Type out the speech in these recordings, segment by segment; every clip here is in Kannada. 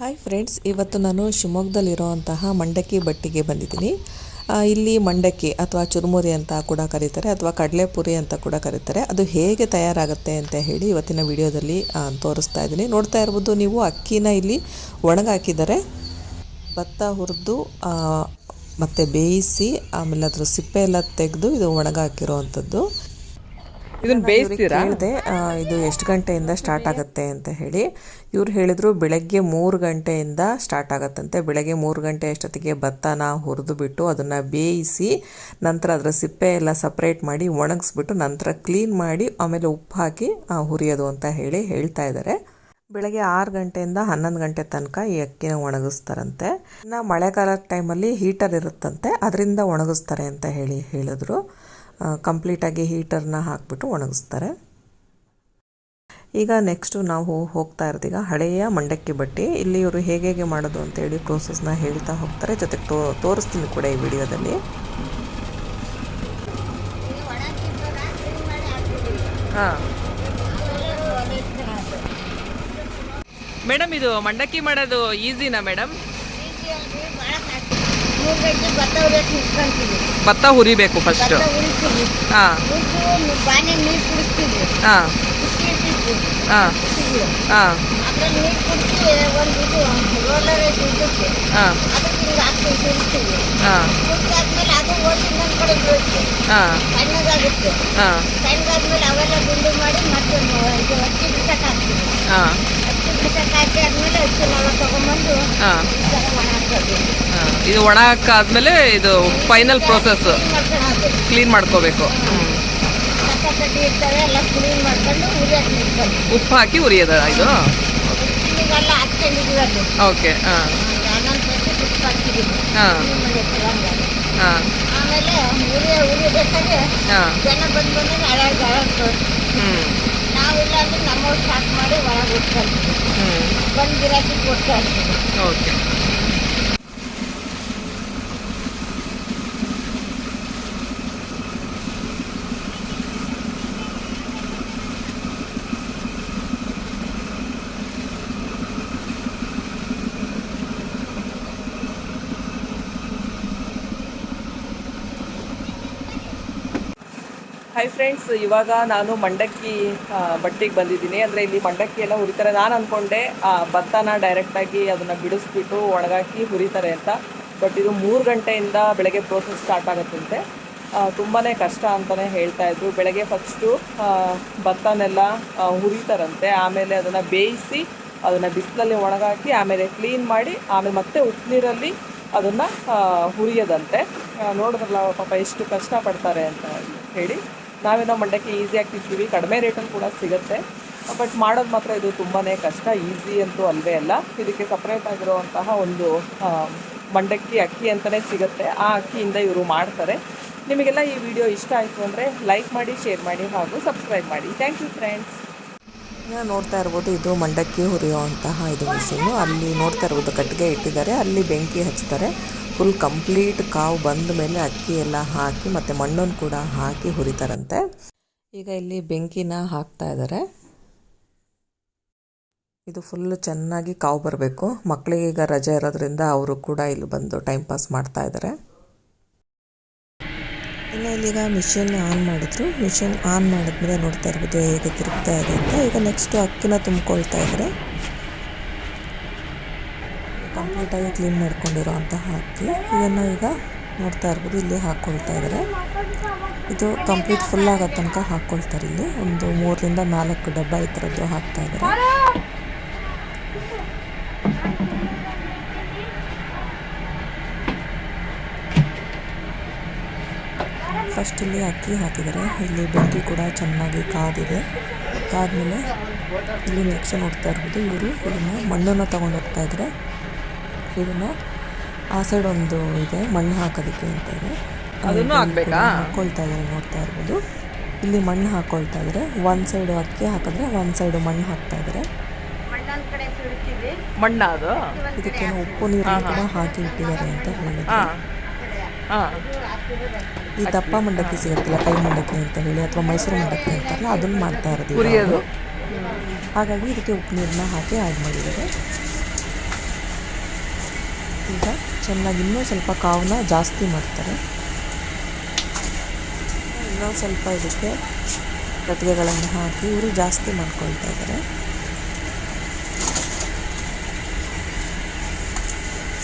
ಹಾಯ್ ಫ್ರೆಂಡ್ಸ್, ಇವತ್ತು ನಾನು ಶಿವಮೊಗ್ಗದಲ್ಲಿರುವಂತಹ ಮಂಡಕ್ಕಿ ಬಟ್ಟಿಗೆ ಬಂದಿದ್ದೀನಿ. ಇಲ್ಲಿ ಮಂಡಕ್ಕಿ ಅಥವಾ ಚುರುಮುರಿ ಅಂತ ಕೂಡ ಕರೀತಾರೆ, ಅಥವಾ ಕಡಲೆಪುರಿ ಅಂತ ಕೂಡ ಕರೀತಾರೆ. ಅದು ಹೇಗೆ ತಯಾರಾಗುತ್ತೆ ಅಂತ ಹೇಳಿ ಇವತ್ತಿನ ವಿಡಿಯೋದಲ್ಲಿ ತೋರಿಸ್ತಾ ಇದ್ದೀನಿ. ನೋಡ್ತಾ ಇರ್ಬೋದು ನೀವು, ಅಕ್ಕಿನ ಇಲ್ಲಿ ಒಣಗಾಕಿದ್ದಾರೆ. ಭತ್ತ ಹುರಿದು ಮತ್ತು ಬೇಯಿಸಿ ಆಮೇಲೆ ಅದ್ರ ಸಿಪ್ಪೆ ಎಲ್ಲ ತೆಗೆದು ಇದು ಒಣಗಾಕಿರೋವಂಥದ್ದು. ಇದನ್ನು ಬೇಯಿಸ್ತೀರಾ? ಹೇಳಿದೆ ಇದು ಎಷ್ಟು ಗಂಟೆಯಿಂದ ಸ್ಟಾರ್ಟ್ ಆಗುತ್ತೆ ಅಂತ ಹೇಳಿ. ಇವ್ರು ಹೇಳಿದ್ರು ಬೆಳಗ್ಗೆ 3 ಗಂಟೆಯಿಂದ ಸ್ಟಾರ್ಟ್ ಆಗುತ್ತಂತೆ. ಬೆಳಗ್ಗೆ 3 ಗಂಟೆ ಅಷ್ಟೊತ್ತಿಗೆ ಭತ್ತನ ಹುರಿದು ಬಿಟ್ಟು ಅದನ್ನು ಬೇಯಿಸಿ ನಂತರ ಅದರ ಸಿಪ್ಪೆ ಎಲ್ಲ ಸಪ್ರೇಟ್ ಮಾಡಿ ಒಣಗಿಸ್ಬಿಟ್ಟು ನಂತರ ಕ್ಲೀನ್ ಮಾಡಿ ಆಮೇಲೆ ಉಪ್ಪು ಹಾಕಿ ಹುರಿಯೋದು ಅಂತ ಹೇಳಿ ಹೇಳ್ತಾ ಇದ್ದಾರೆ. ಬೆಳಗ್ಗೆ 6 ಗಂಟೆಯಿಂದ 11 ಗಂಟೆ ತನಕ ಈ ಅಕ್ಕಿನ ಒಣಗಿಸ್ತಾರಂತೆ. ಇನ್ನು ಮಳೆಗಾಲದ ಟೈಮಲ್ಲಿ ಹೀಟರ್ ಇರುತ್ತಂತೆ, ಅದರಿಂದ ಒಣಗಿಸ್ತಾರೆ ಅಂತ ಹೇಳಿದ್ರು. ಕಂಪ್ಲೀಟಾಗಿ ಹೀಟರ್ನ ಹಾಕಿಬಿಟ್ಟು ಒಣಗಿಸ್ತಾರೆ. ಈಗ ನೆಕ್ಸ್ಟು ನಾವು ಹೋಗ್ತಾ ಇರೋದೀಗ ಹಳೆಯ ಮಂಡಕ್ಕಿ ಬಟ್ಟಿ. ಇಲ್ಲಿ ಇವರು ಹೇಗೆ ಮಾಡೋದು ಅಂತೇಳಿ ಪ್ರೋಸೆಸ್ನ ಹೇಳ್ತಾ ಹೋಗ್ತಾರೆ. ಜೊತೆಗೆ ತೋರಿಸ್ತೀನಿ ಕೂಡ ಈ ವಿಡಿಯೋದಲ್ಲಿ. ಹಾಂ ಮೇಡಮ್, ಇದು ಮಂಡಕ್ಕಿ ಮಾಡೋದು ಈಸಿನಾ ಮೇಡಮ್? ಭತ್ತ ಹುರಿಬೇಕು ಫಸ್ಟ್. ಹಾಂ ಹಾಂ ಹಾಂ ಹಾಂ ಇದು ಒಣ ಹಾಕಾದ್ಮೇಲೆ ಇದು ಫೈನಲ್ ಪ್ರೋಸೆಸ್ ಕ್ಲೀನ್ ಮಾಡ್ಕೋಬೇಕು. ಉಪ್ಪು ಹಾಕಿ ಉರಿಯೋದ ಇದು? ಓಕೆ. ಹಾಂ ಹಾಂ ಹಾಂ ಓಕೆ. ಹಾಯ್ ಫ್ರೆಂಡ್ಸ್, ಇವಾಗ ನಾನು ಮಂಡಕ್ಕಿ ಬಟ್ಟಿಗೆ ಬಂದಿದ್ದೀನಿ. ಅಂದರೆ ಇಲ್ಲಿ ಮಂಡಕ್ಕಿ ಎಲ್ಲ ಹುರಿತಾರೆ. ನಾನು ಅಂದ್ಕೊಂಡೆ ಭತ್ತನ ಡೈರೆಕ್ಟಾಗಿ ಅದನ್ನು ಬಿಡಿಸ್ಬಿಟ್ಟು ಒಣಗಾಕಿ ಹುರಿತಾರೆ ಅಂತ. ಬಟ್ ಇದು 3 ಗಂಟೆಯಿಂದ ಬೆಳಗ್ಗೆ ಪ್ರೋಸೆಸ್ ಸ್ಟಾರ್ಟ್ ಆಗುತ್ತಂತೆ. ತುಂಬಾ ಕಷ್ಟ ಅಂತಲೇ ಹೇಳ್ತಾಯಿದ್ರು. ಬೆಳಗ್ಗೆ ಫಸ್ಟು ಭತ್ತನೆಲ್ಲ ಹುರಿತಾರಂತೆ, ಆಮೇಲೆ ಅದನ್ನು ಬೇಯಿಸಿ ಅದನ್ನು ಬಿಸಿಲಲ್ಲಿ ಒಣಗಾಕಿ ಆಮೇಲೆ ಕ್ಲೀನ್ ಮಾಡಿ ಆಮೇಲೆ ಮತ್ತೆ ಉಪ್ಪು ನೀರಲ್ಲಿ ಅದನ್ನು ಹುರಿಯೋದಂತೆ. ನೋಡಿದ್ರಲ್ಲ ಪಾಪ ಎಷ್ಟು ಕಷ್ಟಪಡ್ತಾರೆ ಅಂತ ಹೇಳಿ. ನಾವೇನೋ ಮಂಡಕ್ಕಿ ಈಸಿಯಾಗಿ ತಿಂತೀವಿ, ಕಡಿಮೆ ರೇಟಲ್ಲಿ ಕೂಡ ಸಿಗುತ್ತೆ. ಬಟ್ ಮಾಡೋದು ಮಾತ್ರ ಇದು ತುಂಬಾ ಕಷ್ಟ, ಈಸಿ ಅಂತೂ ಅಲ್ಲವೇ ಅಲ್ಲ. ಇದಕ್ಕೆ ಸಪ್ರೇಟ್ ಆಗಿರುವಂತಹ ಒಂದು ಮಂಡಕ್ಕಿ ಅಕ್ಕಿ ಅಂತಲೇ ಸಿಗುತ್ತೆ. ಆ ಅಕ್ಕಿಯಿಂದ ಇವರು ಮಾಡ್ತಾರೆ. ನಿಮಗೆಲ್ಲ ಈ ವಿಡಿಯೋ ಇಷ್ಟ ಆಯಿತು ಅಂದರೆ ಲೈಕ್ ಮಾಡಿ, ಶೇರ್ ಮಾಡಿ ಹಾಗೂ ಸಬ್ಸ್ಕ್ರೈಬ್ ಮಾಡಿ. Thank you friends. ನೋಡ್ತಾ ಇರ್ಬೋದು, ಇದು ಮಂಡಕ್ಕಿ ಹುರಿಯುವಂತಹ ಇದು ಮಿಷಿನ್ನು. ಅಲ್ಲಿ ನೋಡ್ತಾ ಇರ್ಬೋದು ಕಟ್ಟಿಗೆ ಇಟ್ಟಿದ್ದಾರೆ, ಅಲ್ಲಿ ಬೆಂಕಿ ಹಚ್ತಾರೆ. ಫುಲ್ ಕಂಪ್ಲೀಟ್ ಕಾವು ಬಂದ ಮೇಲೆ ಅಕ್ಕಿ ಎಲ್ಲ ಹಾಕಿ ಮತ್ತು ಮಣ್ಣನ್ನು ಕೂಡ ಹಾಕಿ ಹುರಿತಾರಂತೆ. ಈಗ ಇಲ್ಲಿ ಬೆಂಕಿನ ಹಾಕ್ತಾ ಇದ್ದಾರೆ. ಇದು ಫುಲ್ಲು ಚೆನ್ನಾಗಿ ಕಾವು ಬರಬೇಕು. ಮಕ್ಕಳಿಗೆ ಈಗ ರಜೆ ಇರೋದ್ರಿಂದ ಅವರು ಕೂಡ ಇಲ್ಲಿ ಬಂದು ಟೈಮ್ ಪಾಸ್ ಮಾಡ್ತಾ ಇದ್ದಾರೆ. ಇನ್ನು ಇಲ್ಲೀಗ ಮಿಷಿನ್ ಆನ್ ಮಾಡಿದ್ರು. ಮಿಷಿನ್ ಆನ್ ಮಾಡಿದ್ಮೇಲೆ ನೋಡ್ತಾ ಇರ್ಬೋದು ಹೇಗೆ ತಿರುಗ್ತಾ ಇದೆ ಅಂತ. ಈಗ ನೆಕ್ಸ್ಟು ಅಕ್ಕಿನ ತುಂಬ್ಕೊಳ್ತಾ ಇದ್ದಾರೆ. ಕಂಪ್ಲೀಟಾಗಿ ಕ್ಲೀನ್ ಮಾಡ್ಕೊಂಡಿರೋ ಅಂತಹ ಅಕ್ಕಿ ಇದನ್ನು ಈಗ ನೋಡ್ತಾ ಇರ್ಬೋದು ಇಲ್ಲಿ ಹಾಕ್ಕೊಳ್ತಾ ಇದ್ದಾರೆ. ಇದು ಕಂಪ್ಲೀಟ್ ಫುಲ್ ಆಗೋ ತನಕ ಹಾಕ್ಕೊಳ್ತಾರೆ. ಇಲ್ಲಿ ಒಂದು 3 ರಿಂದ 4 ಡಬ್ಬ ಈ ಥರದ್ದು ಹಾಕ್ತಾ ಇದ್ದಾರೆ. ಫಸ್ಟ್ ಇಲ್ಲಿ ಅಕ್ಕಿ ಹಾಕಿದ್ದಾರೆ. ಇಲ್ಲಿ ಬೆಂಕಿ ಕೂಡ ಚೆನ್ನಾಗಿ ಕಾದಿದೆ. ಕಾದ್ಮೇಲೆ ಇಲ್ಲಿ ನೆಕ್ಸ್ಟ್ ನೋಡ್ತಾ ಇರ್ಬೋದು ಇವರು ಇದನ್ನು ಮಣ್ಣನ್ನು ತೊಗೊಂಡು ಹೋಗ್ತಾ ಇದ್ದಾರೆ. ಇದನ್ನು ಆ ಸೈಡ್ ಒಂದು ಇದೆ ಮಣ್ಣು ಹಾಕೋದಕ್ಕೆ ಅಂತ ಇದೆ, ಅದನ್ನು ಹಾಕ್ಬೇಕಾ? ಹಾಕ್ಕೊಳ್ತಾ ಇದ್ದಾರೆ. ನೋಡ್ತಾ ಇರ್ಬೋದು ಇಲ್ಲಿ ಮಣ್ಣು ಹಾಕ್ಕೊಳ್ತಾ ಇದ್ದಾರೆ. ಒಂದು ಸೈಡು ಅಕ್ಕಿ ಹಾಕಿದ್ರೆ ಒಂದು ಸೈಡು ಮಣ್ಣು ಹಾಕ್ತಾ ಇದ್ದಾರೆ. ಮಣ್ಣ ಅದು ಇದಕ್ಕೆ ಉಪ್ಪು ನೀರು ಕೂಡ ಹಾಕಿ ಇಟ್ಟಿದ್ದಾರೆ ಅಂತ ಹೇಳಿದ್ರು. ಈ ದಪ್ಪ ಮಂಡಕ್ಕಿ ಸಿಗುತ್ತಲ್ಲ, ಕೈ ಮಂಡಕ್ಕಿ ಅಂತ ಹೇಳಿ, ಅಥವಾ ಮೈಸೂರು ಮಂಡಕ್ಕಿ ಅಂತಾರಲ್ಲ, ಅದನ್ನು ಮಾಡ್ತಾ ಇರೋದು. ಹಾಗಾಗಿ ಇದಕ್ಕೆ ಉಪ್ಪು ನೀರನ್ನ ಹಾಕಿ ಆ್ಯಡ್ ಮಾಡಿದ್ದಾರೆ. ಚೆನ್ನಾಗಿ ಇನ್ನೂ ಸ್ವಲ್ಪ ಕಾವನ್ನ ಜಾಸ್ತಿ ಮಾಡ್ತಾರೆ. ಇನ್ನೂ ಸ್ವಲ್ಪ ಇದಕ್ಕೆ ಕಟ್ಟಿಗೆಗಳನ್ನು ಹಾಕಿ ಉರಿ ಜಾಸ್ತಿ ಮಾಡ್ಕೊಳ್ತಾ ಇದ್ದಾರೆ.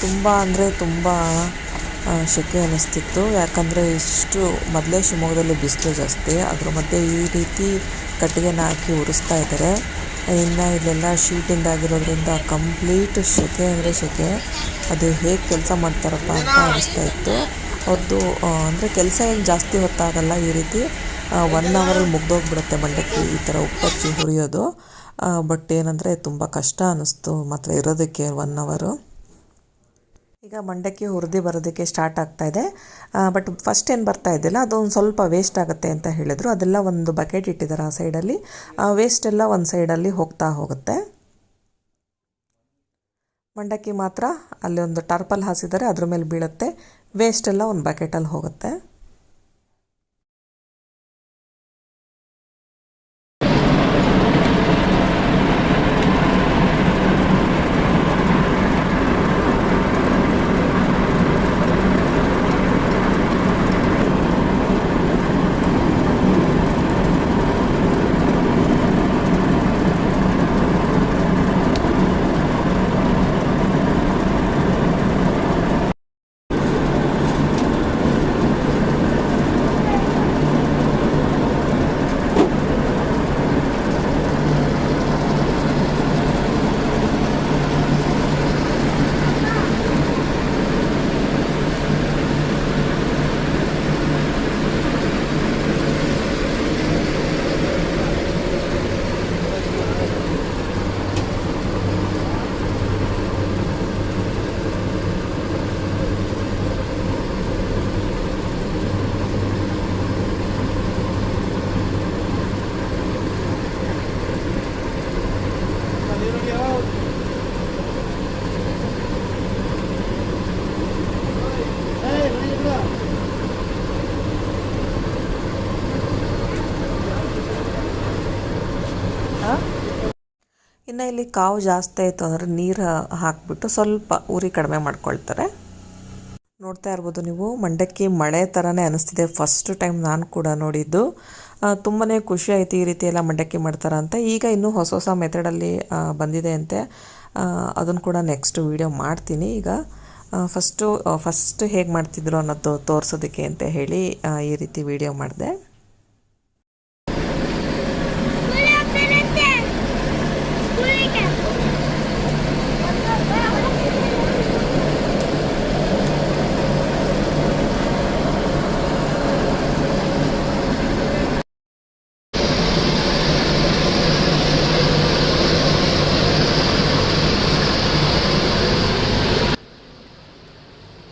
ತುಂಬ ಅಂದರೆ ತುಂಬ ಸೆಕೆ ಅನ್ನಿಸ್ತಿತ್ತು. ಯಾಕಂದರೆ ಇಷ್ಟು ಮೊದಲೇ ಶಿವಮೊಗ್ಗದಲ್ಲಿ ಬಿಸಿಲು ಜಾಸ್ತಿ, ಅದ್ರ ಮಧ್ಯೆ ಈ ರೀತಿ ಕಟ್ಟಿಗೆನ ಹಾಕಿ ಉರಿಸ್ತಾ ಇದ್ದಾರೆ. ಇನ್ನು ಇಲ್ಲೆಲ್ಲ ಶೀಟಿಂದ ಆಗಿರೋದ್ರಿಂದ ಕಂಪ್ಲೀಟ್ ಸೆಕೆ ಅಂದರೆ ಸೆಕೆ. ಅದು ಹೇಗೆ ಕೆಲಸ ಮಾಡ್ತಾರಪ್ಪ ಅಂತ ಅನಿಸ್ತಾ ಇತ್ತು. ಅವ್ರದ್ದು ಅಂದರೆ ಕೆಲಸ ಏನು ಜಾಸ್ತಿ ಹೊತ್ತಾಗಲ್ಲ. ಈ ರೀತಿ 1 ಅವರಲ್ಲಿ ಮುಗ್ದೋಗ್ಬಿಡುತ್ತೆ ಮಂಡಕ್ಕಿ ಈ ಥರ ಉಪ್ಪಚ್ಚಿ ಹುರಿಯೋದು. ಬಟ್ ಏನಂದರೆ ತುಂಬ ಕಷ್ಟ ಅನ್ನಿಸ್ತು ಮಾತ್ರ ಇರೋದಕ್ಕೆ 1 ಅವರು. ಈಗ ಮಂಡಕ್ಕಿ ಹುರಿದು ಬರೋದಕ್ಕೆ ಸ್ಟಾರ್ಟ್ ಆಗ್ತಾಯಿದೆ. ಬಟ್ ಫಸ್ಟ್ ಏನು ಬರ್ತಾ ಇದ್ದಿಲ್ಲ, ಅದೊಂದು ಸ್ವಲ್ಪ ವೇಸ್ಟ್ ಆಗುತ್ತೆ ಅಂತ ಹೇಳಿದರು. ಅದೆಲ್ಲ ಒಂದು ಬಕೆಟ್ ಇಟ್ಟಿದ್ದಾರೆ ಆ ಸೈಡಲ್ಲಿ. ವೇಸ್ಟ್ ಎಲ್ಲ ಒಂದು ಸೈಡಲ್ಲಿ ಹೋಗ್ತಾ ಹೋಗುತ್ತೆ. ಮಂಡಕ್ಕಿ ಮಾತ್ರ ಅಲ್ಲಿ ಒಂದು ಟರ್ಪಲ್ ಹಾಸಿದ್ದಾರೆ, ಅದ್ರ ಮೇಲೆ ಬೀಳುತ್ತೆ. ವೇಸ್ಟ್ ಎಲ್ಲ ಒಂದು ಬಕೆಟಲ್ಲಿ ಹೋಗುತ್ತೆ. ಇನ್ನು ಇಲ್ಲಿ ಕಾವು ಜಾಸ್ತಿ ಆಯಿತು ಅಂದರೆ ನೀರು ಹಾಕಿಬಿಟ್ಟು ಸ್ವಲ್ಪ ಉರಿ ಕಡಿಮೆ ಮಾಡ್ಕೊಳ್ತಾರೆ. ನೋಡ್ತಾ ಇರ್ಬೋದು ನೀವು, ಮಂಡಕ್ಕಿ ಮಳೆ ಥರನೇ ಅನ್ನಿಸ್ತಿದೆ. ಫಸ್ಟ್ ಟೈಮ್ ನಾನು ಕೂಡ ನೋಡಿದ್ದು. ತುಂಬಾ ಖುಷಿ ಆಯಿತು ಈ ರೀತಿ ಎಲ್ಲ ಮಂಡಕ್ಕಿ ಮಾಡ್ತಾರೆ ಅಂತ. ಈಗ ಇನ್ನೂ ಹೊಸ ಹೊಸ ಮೆಥಡಲ್ಲಿ ಬಂದಿದೆ ಅಂತೆ. ಅದನ್ನು ಕೂಡ ನೆಕ್ಸ್ಟ್ ವೀಡಿಯೋ ಮಾಡ್ತೀನಿ. ಈಗ ಫಸ್ಟ್ ಹೇಗೆ ಮಾಡ್ತಿದ್ರು ಅನ್ನೋದು ತೋರಿಸೋದಕ್ಕೆ ಅಂತ ಹೇಳಿ ಈ ರೀತಿ ವೀಡಿಯೋ ಮಾಡಿದೆ.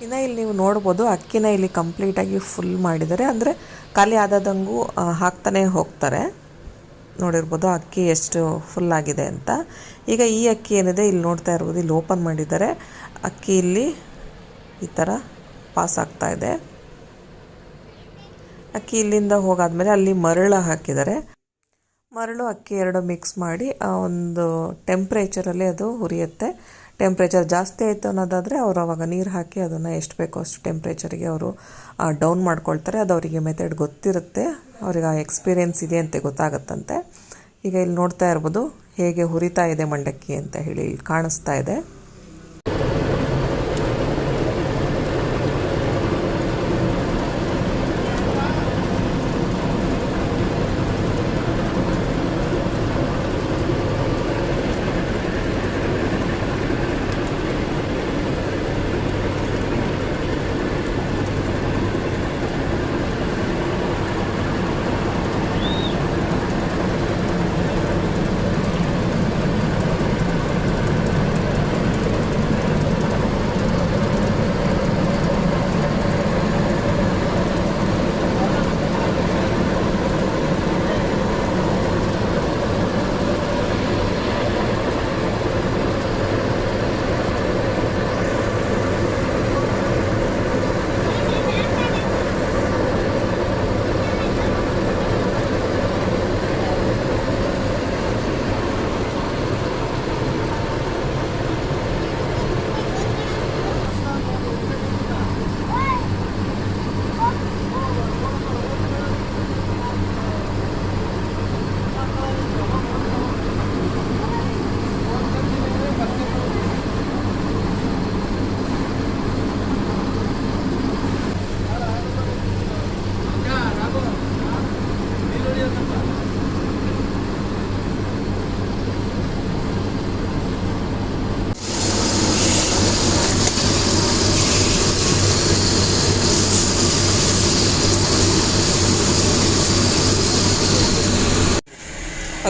ಇನ್ನು ಇಲ್ಲಿ ನೀವು ನೋಡ್ಬೋದು, ಅಕ್ಕಿನ ಇಲ್ಲಿ ಕಂಪ್ಲೀಟಾಗಿ ಫುಲ್ ಮಾಡಿದ್ದಾರೆ. ಅಂದರೆ ಖಾಲಿ ಆದಂಗೂ ಹಾಕ್ತಾನೆ ಹೋಗ್ತಾರೆ. ನೋಡಿರ್ಬೋದು ಅಕ್ಕಿ ಎಷ್ಟು ಫುಲ್ ಆಗಿದೆ ಅಂತ. ಈಗ ಈ ಅಕ್ಕಿ ಏನಿದೆ ಇಲ್ಲಿ ನೋಡ್ತಾ ಇರ್ಬೋದು, ಇಲ್ಲಿ ಓಪನ್ ಮಾಡಿದ್ದಾರೆ. ಅಕ್ಕಿ ಇಲ್ಲಿ ಈ ಥರ ಪಾಸ್ ಆಗ್ತಾ ಇದೆ. ಅಕ್ಕಿ ಇಲ್ಲಿಂದ ಹೋಗಾದ್ಮೇಲೆ ಅಲ್ಲಿ ಮರಳು ಹಾಕಿದ್ದಾರೆ. ಮರಳು ಅಕ್ಕಿ ಎರಡು ಮಿಕ್ಸ್ ಮಾಡಿ ಒಂದು ಟೆಂಪ್ರೇಚರಲ್ಲಿ ಅದು ಹುರಿಯುತ್ತೆ. ಟೆಂಪ್ರೇಚರ್ ಜಾಸ್ತಿ ಆಯಿತು ಅನ್ನೋದಾದರೆ ಅವರು ಅವಾಗ ನೀರು ಹಾಕಿ ಅದನ್ನು ಎಷ್ಟು ಬೇಕೋ ಅಷ್ಟು ಟೆಂಪ್ರೇಚರಿಗೆ ಅವರು ಡೌನ್ ಮಾಡ್ಕೊಳ್ತಾರೆ. ಅದು ಅವರಿಗೆ ಮೆಥಡ್ ಗೊತ್ತಿರುತ್ತೆ, ಅವ್ರಿಗೆ ಆ ಎಕ್ಸ್ಪೀರಿಯೆನ್ಸ್ ಇದೆ ಅಂತ ಗೊತ್ತಾಗುತ್ತಂತೆ. ಈಗ ಇಲ್ಲಿ ನೋಡ್ತಾ ಇರ್ಬೋದು ಹೇಗೆ ಹುರಿತಾ ಇದೆ ಮಂಡಕ್ಕಿ ಅಂತ ಹೇಳಿ ಇಲ್ಲಿ ಕಾಣಿಸ್ತಾ ಇದೆ.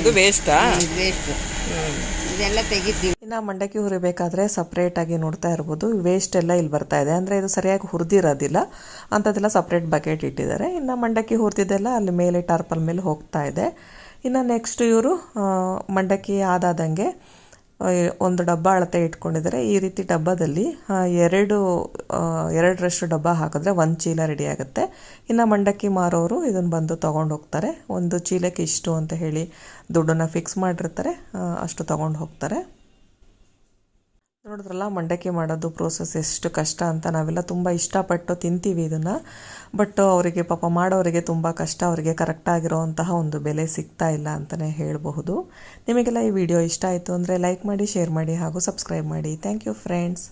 ಅದು ವೇಸ್ಟಾ? ವೇಸ್ಟ್ ಇದೆಲ್ಲ ತೆಗಿತೀವಿ. ಇನ್ನು ಮಂಡಕ್ಕಿ ಹುರಿಬೇಕಾದ್ರೆ ಸಪ್ರೇಟಾಗಿ ನೋಡ್ತಾ ಇರ್ಬೋದು, ವೇಸ್ಟ್ ಎಲ್ಲ ಇಲ್ಲಿ ಬರ್ತಾ ಇದೆ. ಅಂದರೆ ಇದು ಸರಿಯಾಗಿ ಹುರಿದಿರೋದಿಲ್ಲ, ಅಂಥದ್ದೆಲ್ಲ ಸಪ್ರೇಟ್ ಬಕೆಟ್ ಇಟ್ಟಿದ್ದಾರೆ. ಇನ್ನು ಮಂಡಕ್ಕಿ ಹುರಿದಿದ್ದೆಲ್ಲ ಅಲ್ಲಿ ಮೇಲೆ ಟಾರ್ಪಲ್ ಮೇಲೆ ಹೋಗ್ತಾ ಇದೆ. ಇನ್ನು ನೆಕ್ಸ್ಟ್ ಇವರು ಮಂಡಕ್ಕಿ ಆದಾದಂಗೆ ಒಂದು ಡಬ್ಬ ಅಳತೆ ಇಟ್ಕೊಂಡಿದ್ದಾರೆ. ಈ ರೀತಿ ಡಬ್ಬದಲ್ಲಿ ಎರಡರಷ್ಟು ಡಬ್ಬ ಹಾಕಿದ್ರೆ ಒಂದು ಚೀಲ ರೆಡಿ ಆಗುತ್ತೆ. ಇನ್ನು ಮಂಡಕ್ಕಿ ಮಾರೋರು ಇದನ್ನು ಬಂದು ತೊಗೊಂಡು ಹೋಗ್ತಾರೆ. ಒಂದು ಚೀಲಕ್ಕೆ ಇಷ್ಟು ಅಂತ ಹೇಳಿ ದುಡ್ಡನ್ನು ಫಿಕ್ಸ್ ಮಾಡಿರ್ತಾರೆ, ಅಷ್ಟು ತೊಗೊಂಡು ಹೋಗ್ತಾರೆ. ನೋಡಿದ್ರಲ್ಲ ಮಂಡಕ್ಕಿ ಮಾಡೋದು ಪ್ರೋಸೆಸ್ ಎಷ್ಟು ಕಷ್ಟ ಅಂತ. ನಾವೆಲ್ಲ ತುಂಬ ಇಷ್ಟಪಟ್ಟು ತಿಂತೀವಿ ಇದನ್ನು, ಬಟ್ ಅವರಿಗೆ ಪಾಪ ಮಾಡೋರಿಗೆ ತುಂಬ ಕಷ್ಟ. ಅವರಿಗೆ ಕರೆಕ್ಟಾಗಿರೋವಂತಹ ಒಂದು ಬೆಲೆ ಸಿಗ್ತಾ ಇಲ್ಲ ಅಂತಲೇ ಹೇಳಬಹುದು. ನಿಮಗೆಲ್ಲ ಈ ವಿಡಿಯೋ ಇಷ್ಟ ಆಯಿತು ಅಂದರೆ ಲೈಕ್ ಮಾಡಿ, ಶೇರ್ ಮಾಡಿ ಹಾಗೂ ಸಬ್ಸ್ಕ್ರೈಬ್ ಮಾಡಿ. Thank you friends.